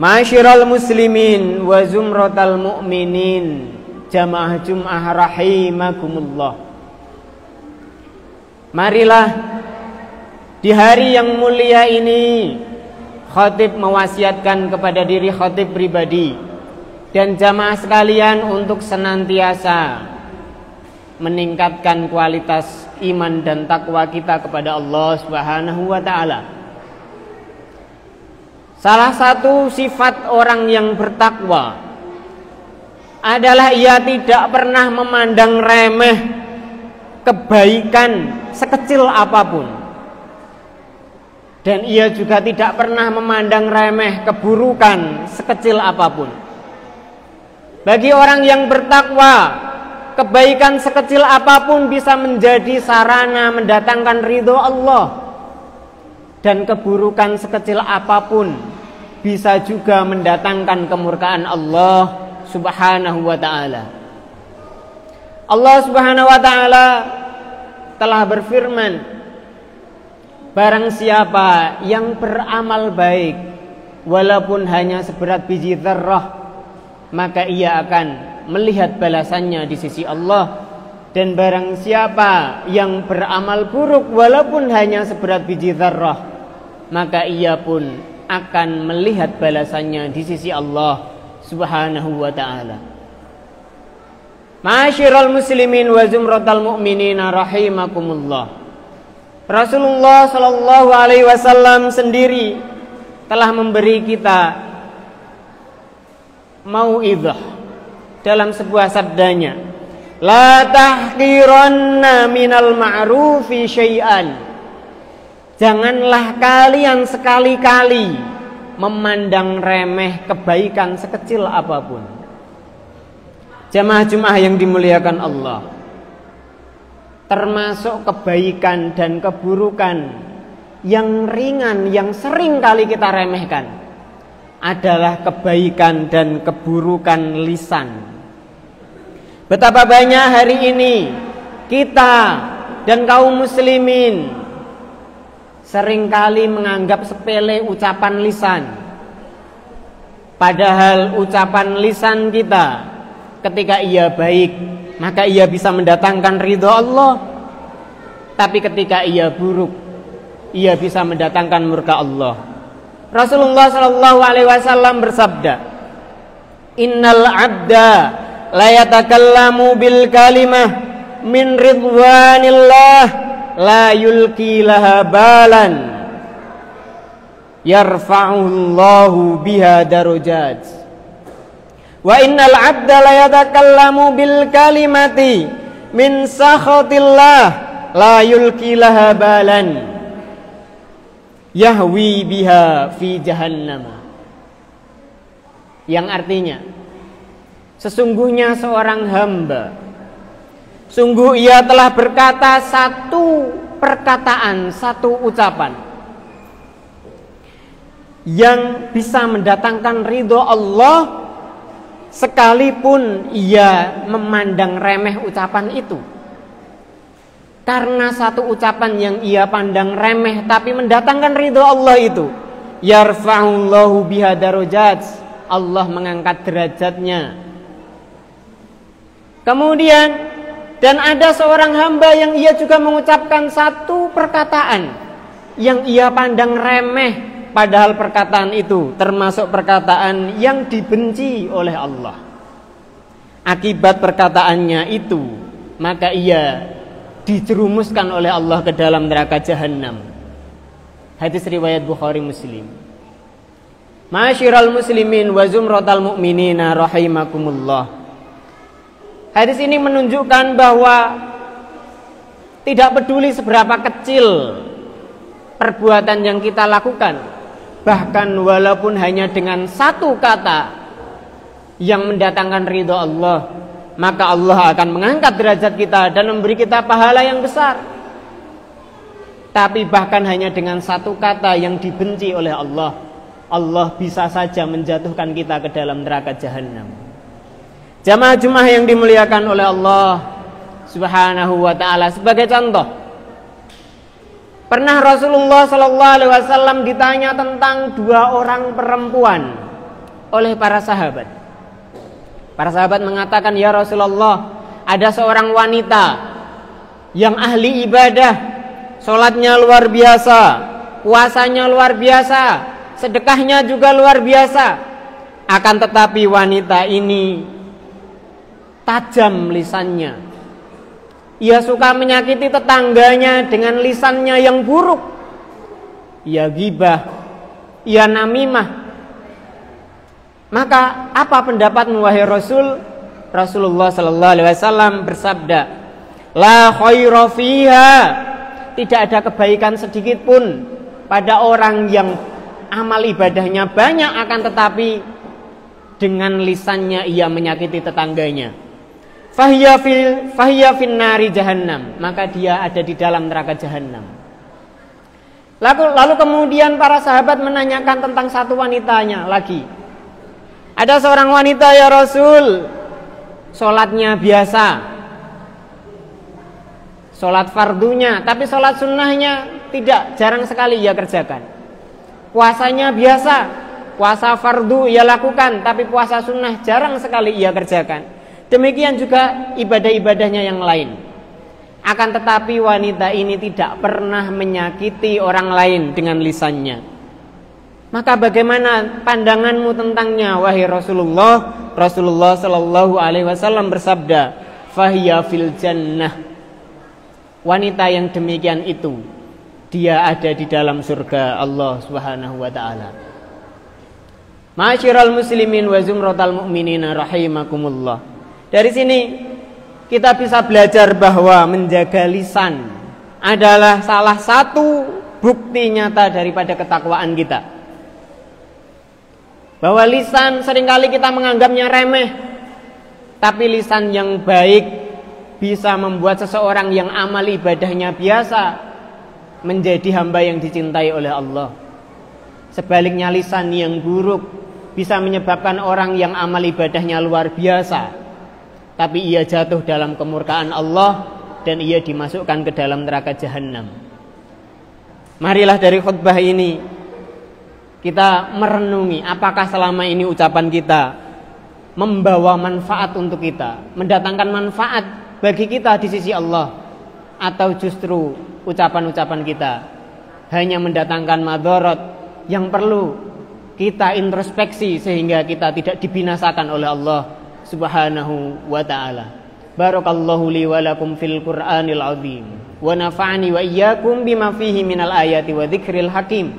Ma'asyiral muslimin wa zumratal mu'minin, jamaah Jum'ah rahimakumullah. Marilah di hari yang mulia ini khatib mewasiatkan kepada diri khatib pribadi dan jamaah sekalian untuk senantiasa meningkatkan kualitas iman dan takwa kita kepada Allah Subhanahu wa ta'ala. Salah satu sifat orang yang bertakwa adalah ia tidak pernah memandang remeh kebaikan sekecil apapun, dan ia juga tidak pernah memandang remeh keburukan sekecil apapun. Bagi orang yang bertakwa, kebaikan sekecil apapun bisa menjadi sarana mendatangkan ridho Allah, dan keburukan sekecil apapun bisa juga mendatangkan kemurkaan Allah Subhanahu wa ta'ala. Allah Subhanahu wa ta'ala telah berfirman, barang siapa yang beramal baik walaupun hanya seberat biji dzarrah, maka ia akan melihat balasannya di sisi Allah. Dan barang siapa yang beramal buruk walaupun hanya seberat biji dzarrah, maka ia pun akan melihat balasannya di sisi Allah Subhanahu wa ta'ala. Ma'asyiral muslimin wa zumratal mu'minina rahimakumullah. Rasulullah sallallahu alaihi wasallam sendiri telah memberi kita mau'izah dalam sebuah sabdanya, la tahqiranna minal ma'rufi syai'an. Janganlah kalian sekali-kali memandang remeh kebaikan sekecil apapun. Jamaah Jum'ah yang dimuliakan Allah, termasuk kebaikan dan keburukan yang ringan yang sering kali kita remehkan adalah kebaikan dan keburukan lisan. Betapa banyak hari ini kita dan kaum muslimin seringkali menganggap sepele ucapan lisan. Padahal ucapan lisan kita ketika ia baik, maka ia bisa mendatangkan ridho Allah. Tapi ketika ia buruk, ia bisa mendatangkan murka Allah. Rasulullah sallallahu alaihi wasallam bersabda, innal abda la yatakallamu bil kalimah min ridwanillah la yulki laha balan yarfa'ullahu biha darajat, wa innal abda la yatakallamu bil kalimati min sakhatillah la yulki laha balan yahwi biha fi jahannam. Yang artinya, sesungguhnya seorang hamba, sungguh ia telah berkata satu perkataan, satu ucapan yang bisa mendatangkan ridho Allah, sekalipun ia memandang remeh ucapan itu. Karena satu ucapan yang ia pandang remeh tapi mendatangkan ridho Allah itu, yarfa'ullahu biha darajat, Allah mengangkat derajatnya. Kemudian, dan ada seorang hamba yang ia juga mengucapkan satu perkataan yang ia pandang remeh, padahal perkataan itu termasuk perkataan yang dibenci oleh Allah. Akibat perkataannya itu, maka ia dijerumuskan oleh Allah ke dalam neraka jahanam. Hadis riwayat Bukhari Muslim. Ma'asyiral muslimin wa zumratal mu'minina rahimakumullah. Hadis ini menunjukkan bahwa tidak peduli seberapa kecil perbuatan yang kita lakukan, bahkan walaupun hanya dengan satu kata yang mendatangkan ridho Allah, maka Allah akan mengangkat derajat kita dan memberi kita pahala yang besar. Tapi bahkan hanya dengan satu kata yang dibenci oleh Allah, Allah bisa saja menjatuhkan kita ke dalam neraka jahanam. Jamaah Jum'ah yang dimuliakan oleh Allah Subhanahu wa ta'ala, sebagai contoh, pernah Rasulullah sallallahu alaihi wasallam ditanya tentang dua orang perempuan oleh para sahabat. Para sahabat mengatakan, "Ya Rasulullah, ada seorang wanita yang ahli ibadah, sholatnya luar biasa, puasanya luar biasa, sedekahnya juga luar biasa. Akan tetapi wanita ini tajam lisannya. Ia suka menyakiti tetangganya dengan lisannya yang buruk. Ia ghibah, ia namimah. Maka apa pendapatmu wahai Rasul?" Rasulullah sallallahu alaihi wasallam bersabda, "La khaira fiha." Tidak ada kebaikan sedikit pun pada orang yang amal ibadahnya banyak, akan tetapi dengan lisannya ia menyakiti tetangganya. Fahiya fin nari jahannam, maka dia ada di dalam neraka jahannam. Lalu kemudian para sahabat menanyakan tentang satu wanitanya lagi. Ada seorang wanita, "Ya Rasul, sholatnya biasa, sholat fardunya, tapi sholat sunnahnya tidak, jarang sekali ia kerjakan. Puasanya biasa, puasa fardu ia lakukan, tapi puasa sunnah jarang sekali ia kerjakan. Demikian juga ibadah-ibadahnya yang lain. Akan tetapi wanita ini tidak pernah menyakiti orang lain dengan lisannya. Maka bagaimana pandanganmu tentangnya wahai Rasulullah?" Rasulullah sallallahu alaihi wasallam bersabda, "Fahiya fil jannah." Wanita yang demikian itu, dia ada di dalam surga Allah Subhanahu wa taala. Ma'asyiral muslimin wa zumratal mu'minina rahimakumullah. Dari sini kita bisa belajar bahwa menjaga lisan adalah salah satu bukti nyata daripada ketakwaan kita. Bahwa lisan seringkali kita menganggapnya remeh, tapi lisan yang baik bisa membuat seseorang yang amal ibadahnya biasa menjadi hamba yang dicintai oleh Allah. Sebaliknya lisan yang buruk bisa menyebabkan orang yang amal ibadahnya luar biasa, tapi ia jatuh dalam kemurkaan Allah dan ia dimasukkan ke dalam neraka jahanam. Marilah dari khutbah ini kita merenungi apakah selama ini ucapan kita membawa manfaat untuk kita, mendatangkan manfaat bagi kita di sisi Allah, atau justru ucapan-ucapan kita hanya mendatangkan madharat yang perlu kita introspeksi sehingga kita tidak dibinasakan oleh Allah Subhanahu wa ta'ala. Barakallahu li wa lakum fil Qur'anil azim wa nafa'ani wa iyyakum bima fihi minal ayati wa dzikril hakim.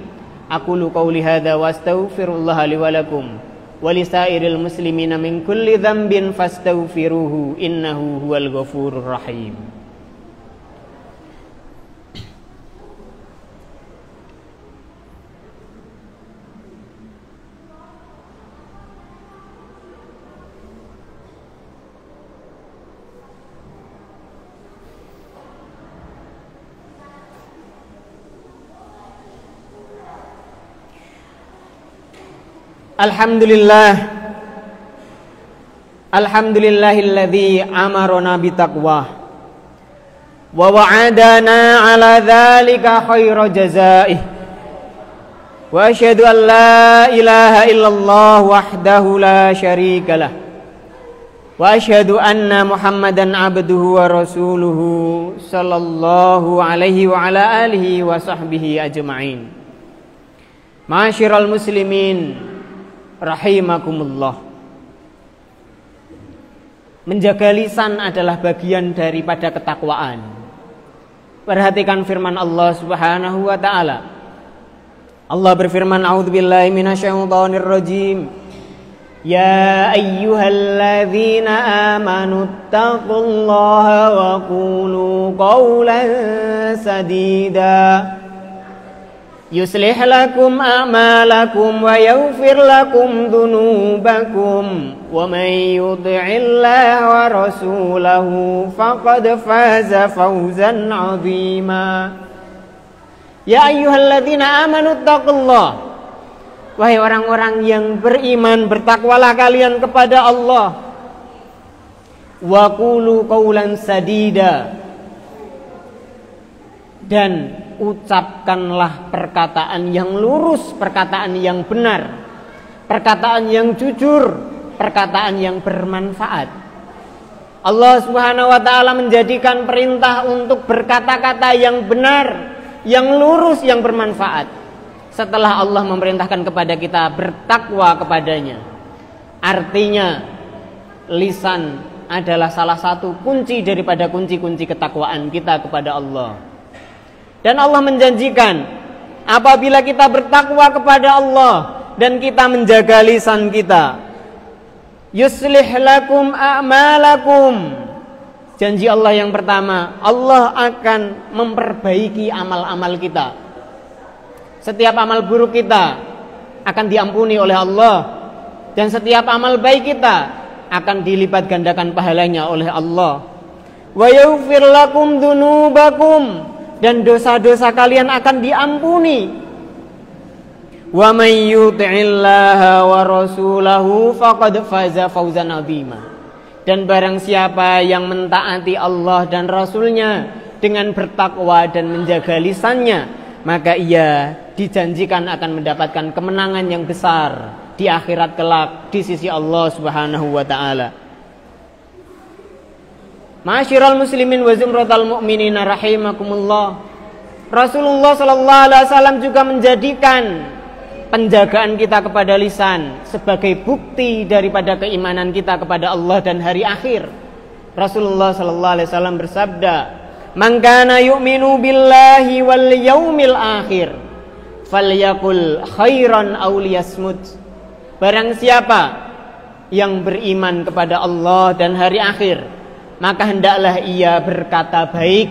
Aqulu qawli hadza wa astaghfirullaha li wa lakum wa lisairil muslimina min kulli dzambin fastaghfiruhu innahu huwal ghafurur rahim. Alhamdulillahilladzi amarona bitaqwa wa wa'adana ala dzalika khairu jazaih. Wa asyhadu an la ilaha illallah wahdahu la syarikalah. Wa asyhadu anna Muhammadan abduhu wa rasuluhu sallallahu alaihi wa ala alihi wa sahbihi ajma'in. Ma'asyiral muslimin rahimakumullah. Menjaga lisan adalah bagian daripada ketakwaan. Perhatikan firman Allah Subhanahu wa taala. Allah berfirman, a'udzubillahi minasyaitonir rajim. Ya ayyuhalladzina amanu taqullaha wa qulu qawlan sadida. Yuslih lakum a'malakum wa yaghfir lakum dhunubakum wa may yuti'illaha wa rasulahu faqad faza fawzan 'azima. Ya ayyuhalladzina amanu taqullah. Wahai orang-orang yang beriman, bertakwalah kalian kepada Allah. Wa qulu qawlan sadida. Dan ucapkanlah perkataan yang lurus, perkataan yang benar, perkataan yang jujur, perkataan yang bermanfaat. Allah Subhanahu wa taala menjadikan perintah untuk berkata-kata yang benar, yang lurus, yang bermanfaat. Setelah Allah memerintahkan kepada kita bertakwa kepadanya. Artinya lisan adalah salah satu kunci daripada kunci-kunci ketakwaan kita kepada Allah. Dan Allah menjanjikan apabila kita bertakwa kepada Allah dan kita menjaga lisan kita, yuslih lakum a'malakum. Janji Allah yang pertama, Allah akan memperbaiki amal-amal kita. Setiap amal buruk kita akan diampuni oleh Allah, dan setiap amal baik kita akan dilipat gandakan pahalanya oleh Allah. Wa yaghfir lakum dzunubakum, dan dosa-dosa kalian akan diampuni. Wa may yuti'illaha wa rasulahu faqad faza fawzan 'azima. Dan barang siapa yang mentaati Allah dan Rasulnya dengan bertakwa dan menjaga lisannya, maka ia dijanjikan akan mendapatkan kemenangan yang besar di akhirat kelak di sisi Allah Subhanahu wa taala. Ma'asyiral muslimin wa zumratal mu'minin rahimakumullah. Rasulullah sallallahu alaihi wasallam juga menjadikan penjagaan kita kepada lisan sebagai bukti daripada keimanan kita kepada Allah dan hari akhir. Rasulullah sallallahu alaihi wasallam bersabda, "Man kana yu'minu billahi wal yaumil akhir falyaqul khairan aw liyasmut." Barang siapa yang beriman kepada Allah dan hari akhir, maka hendaklah ia berkata baik,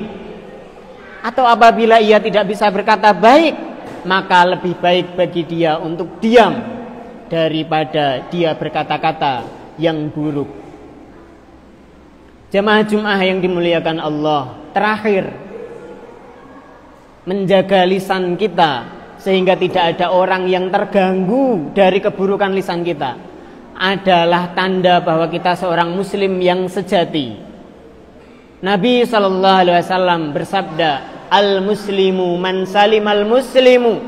atau apabila ia tidak bisa berkata baik, maka lebih baik bagi dia untuk diam daripada dia berkata-kata yang buruk. Jemaah Jumat yang dimuliakan Allah, terakhir, menjaga lisan kita sehingga tidak ada orang yang terganggu dari keburukan lisan kita adalah tanda bahwa kita seorang muslim yang sejati. Nabi SAW bersabda, "Al-muslimu man salimal muslimu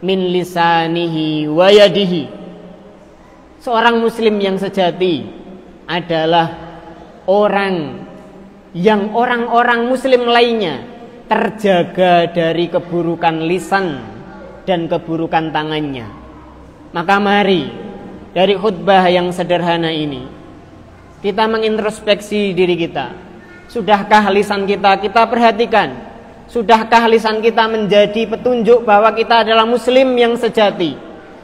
min lisanihi wa yadihi." Seorang muslim yang sejati adalah orang yang orang-orang muslim lainnya terjaga dari keburukan lisan dan keburukan tangannya. Maka mari dari khutbah yang sederhana ini kita mengintrospeksi diri kita. Sudahkah lisan kita perhatikan? Sudahkah lisan kita menjadi petunjuk bahwa kita adalah muslim yang sejati?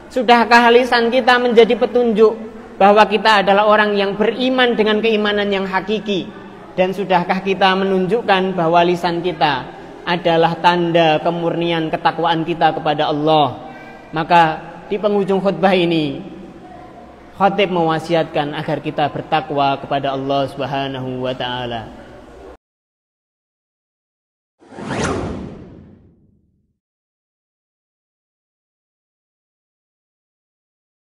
Sudahkah lisan kita menjadi petunjuk bahwa kita adalah orang yang beriman dengan keimanan yang hakiki? Dan sudahkah kita menunjukkan bahwa lisan kita adalah tanda kemurnian ketakwaan kita kepada Allah? Maka di penghujung khutbah ini, khatib mewasiatkan agar kita bertakwa kepada Allah Subhanahu wa taala.